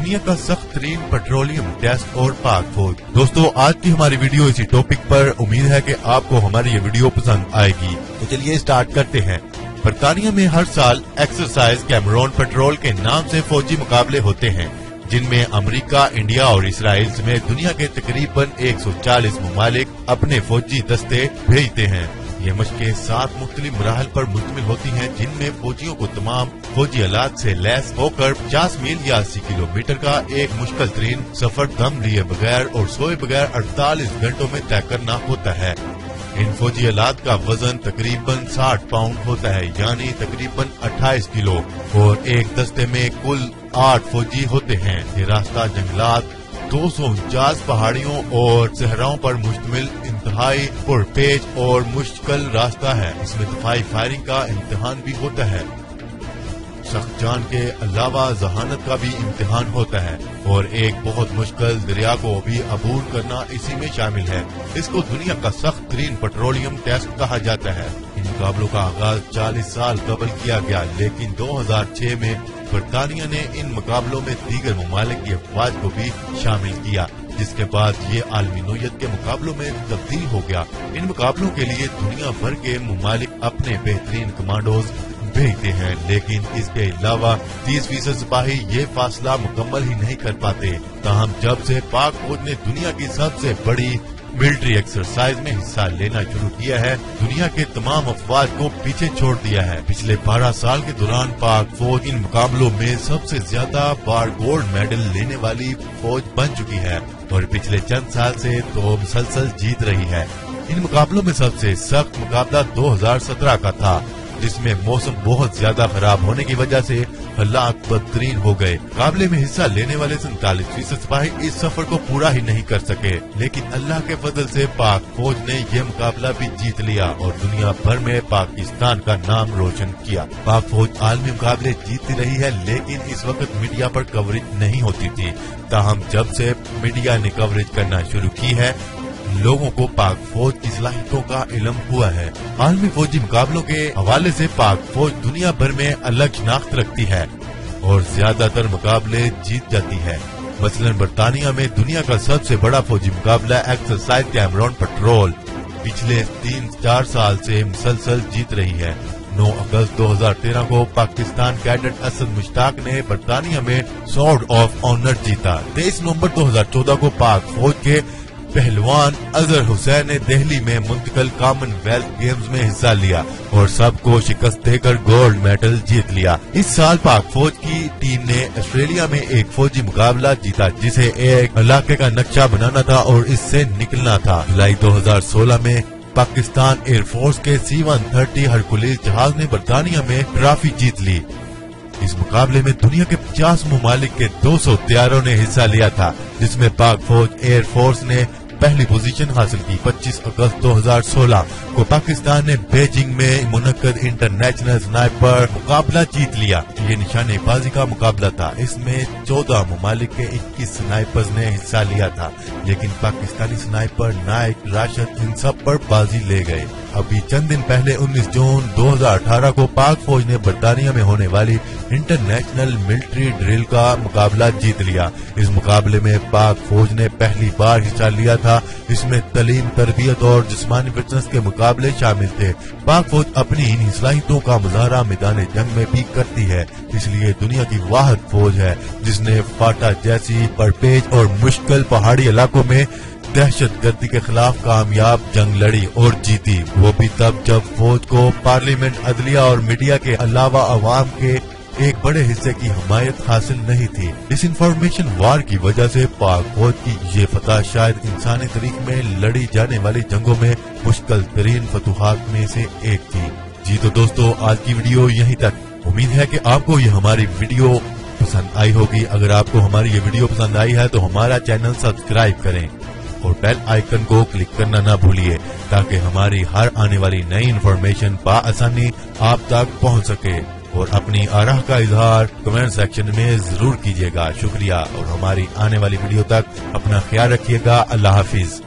दुनिया का सख्त तरीन पेट्रोलियम टेस्ट और पाक फौज। दोस्तों, आज की हमारी वीडियो इसी टॉपिक पर। उम्मीद है कि आपको हमारी ये वीडियो पसंद आएगी। तो चलिए स्टार्ट करते हैं। बरतानिया में हर साल एक्सरसाइज कैमरून पेट्रोल के नाम से फौजी मुकाबले होते हैं, जिनमें अमेरिका, इंडिया और इसराइल समेत दुनिया के तकरीबन 140 ममालिक अपने फौजी दस्ते भेजते हैं। ये मशकें 7 मुख्तलिफ मराहल पर मुश्तमिल होती हैं, जिनमें फौजियों को तमाम फौजी आलात से लैस होकर 50 मील या 80 किलोमीटर का एक मुश्किल तरीन सफर दम लिए बगैर और सोए बगैर 48 घंटों में तय करना होता है। इन फौजी आलात का वजन तकरीबन 60 पाउंड होता है, यानी तकरीबन 28 किलो, और एक दस्ते में कुल 8 फौजी होते हैं। ये रास्ता जंगलात, 249 पहाड़ियों और सहराओं पर मुश्तमिल इंतहाई पुरपेच और मुश्किल रास्ता है। इसमें दफाई फायरिंग का इम्तिहान भी होता है। सख्त जान के अलावा जहानत का भी इम्तिहान होता है, और एक बहुत मुश्किल दरिया को भी अबूर करना इसी में शामिल है। इसको दुनिया का सख्त तरीन पेट्रोलियम टेस्ट कहा जाता है। इन मुकाबलों का आगाज 40 साल कबल किया गया, लेकिन 2006 में बरतानिया ने इन मुकाबलों में दीगर ममालिक की अफवाज को भी शामिल किया, जिसके बाद ये आलमी नौयत के मुकाबलों में तब्दील हो गया। इन मुकाबलों के लिए दुनिया भर के ममालिक अपने बेहतरीन कमांडोज भेजते हैं, लेकिन इसके अलावा 30% सिपाही ये फासला मुकम्मल ही नहीं कर पाते। ताहम जब से पाक फौज ने दुनिया की सबसे बड़ी मिलिट्री एक्सरसाइज में हिस्सा लेना शुरू किया है, दुनिया के तमाम अफवाज को पीछे छोड़ दिया है। पिछले 12 साल के दौरान पाक फौज इन मुकाबलों में सबसे ज्यादा बार गोल्ड मेडल लेने वाली फौज बन चुकी है, और पिछले चंद साल से तो मुसलसल जीत रही है। इन मुकाबलों में सबसे सख्त मुकाबला 2017 का था, जिसमें मौसम बहुत ज्यादा खराब होने की वजह से हालात बदतरीन हो गए। मुकाबले में हिस्सा लेने वाले 47% सिपाही इस सफर को पूरा ही नहीं कर सके, लेकिन अल्लाह के फजल से पाक फौज ने यह मुकाबला भी जीत लिया और दुनिया भर में पाकिस्तान का नाम रोशन किया। पाक फौज आलमी मुकाबले जीतती रही है, लेकिन इस वक्त मीडिया पर कवरेज नहीं होती थी। ताहम जब से मीडिया ने कवरेज करना शुरू की है, लोगों को पाक फौज की सलाहियतों का इल्म हुआ है। आलमी फौजी मुकाबलों के हवाले से पाक फौज दुनिया भर में अलग शनाख्त रखती है और ज्यादातर मुकाबले जीत जाती है। मसलन बरतानिया में दुनिया का सबसे बड़ा फौजी मुकाबला एक्सरसाइज कैमरून पेट्रोल पिछले 3-4 साल से मुसलसल जीत रही है। 9 अगस्त 2013 को पाकिस्तान कैडेट असद मुश्ताक ने बरतानिया में स्वॉर्ड ऑफ ऑनर जीता। 23 नवंबर 2014 को पाक फौज के पहलवान अजहर हुसैन ने दिल्ली में मुंतकिल कॉमनवेल्थ गेम्स में हिस्सा लिया और सबको शिकस्त देकर गोल्ड मेडल जीत लिया। इस साल पाक फौज की टीम ने ऑस्ट्रेलिया में एक फौजी मुकाबला जीता, जिसे एक इलाके का नक्शा बनाना था और इससे निकलना था। जुलाई 2016 में पाकिस्तान एयरफोर्स के C-130 हरकुलिस जहाज ने बरतानिया में ट्रॉफी जीत ली। इस मुकाबले में दुनिया के 50 ममालिक के 200 तैयारों ने हिस्सा लिया था, जिसमें पाक फौज एयरफोर्स ने पहली पोजीशन हासिल की। 25 अगस्त 2016 को पाकिस्तान ने बीजिंग में मुनक्कद इंटरनेशनल स्नाइपर मुकाबला जीत लिया। ये निशानेबाजी का मुकाबला था। इसमें 14 ममालिक के 21 स्नाइपर्स ने हिस्सा लिया था, लेकिन पाकिस्तानी स्नाइपर नाइक, राशिद इन सब पर बाजी ले गए। अभी चंद दिन पहले 19 जून 2018 को पाक फौज ने बरतानिया में होने वाली इंटरनेशनल मिलिट्री ड्रिल का मुकाबला जीत लिया। इस मुकाबले में पाक फौज ने पहली बार हिस्सा लिया था। इसमें तालीम, तरबियत और जिस्मानी फिटनेस के मुकाबले शामिल थे। पाक फौज अपनी इन सलाहियतों का मुजाहरा मैदान जंग में भी करती है, इसलिए दुनिया की वाहिद फौज है जिसने फाटा जैसी परपेच और मुश्किल पहाड़ी इलाकों में दहशत गर्दी के खिलाफ कामयाब जंग लड़ी और जीती। वो भी तब जब फौज को पार्लियामेंट, अदलिया और मीडिया के अलावा अवाम के एक बड़े हिस्से की हमायत हासिल नहीं थी। इस इंफॉर्मेशन वार की वजह से पाक फौज की ये फतह शायद इंसानी तारीख में लड़ी जाने वाली जंगों में मुश्किल तरीन फतूहात में से एक थी। जी तो दोस्तों, आज की वीडियो यहीं तक। उम्मीद है कि आपको ये हमारी वीडियो पसंद आई होगी। अगर आपको हमारी ये वीडियो पसंद आई है तो हमारा चैनल सब्सक्राइब करें और बेल आइकन को क्लिक करना ना भूलिए, ताकि हमारी हर आने वाली नई इन्फॉर्मेशन आसानी आप तक पहुंच सके। और अपनी आराह का इजहार कमेंट सेक्शन में जरूर कीजिएगा। शुक्रिया, और हमारी आने वाली वीडियो तक अपना ख्याल रखिएगा। अल्लाह हाफिज।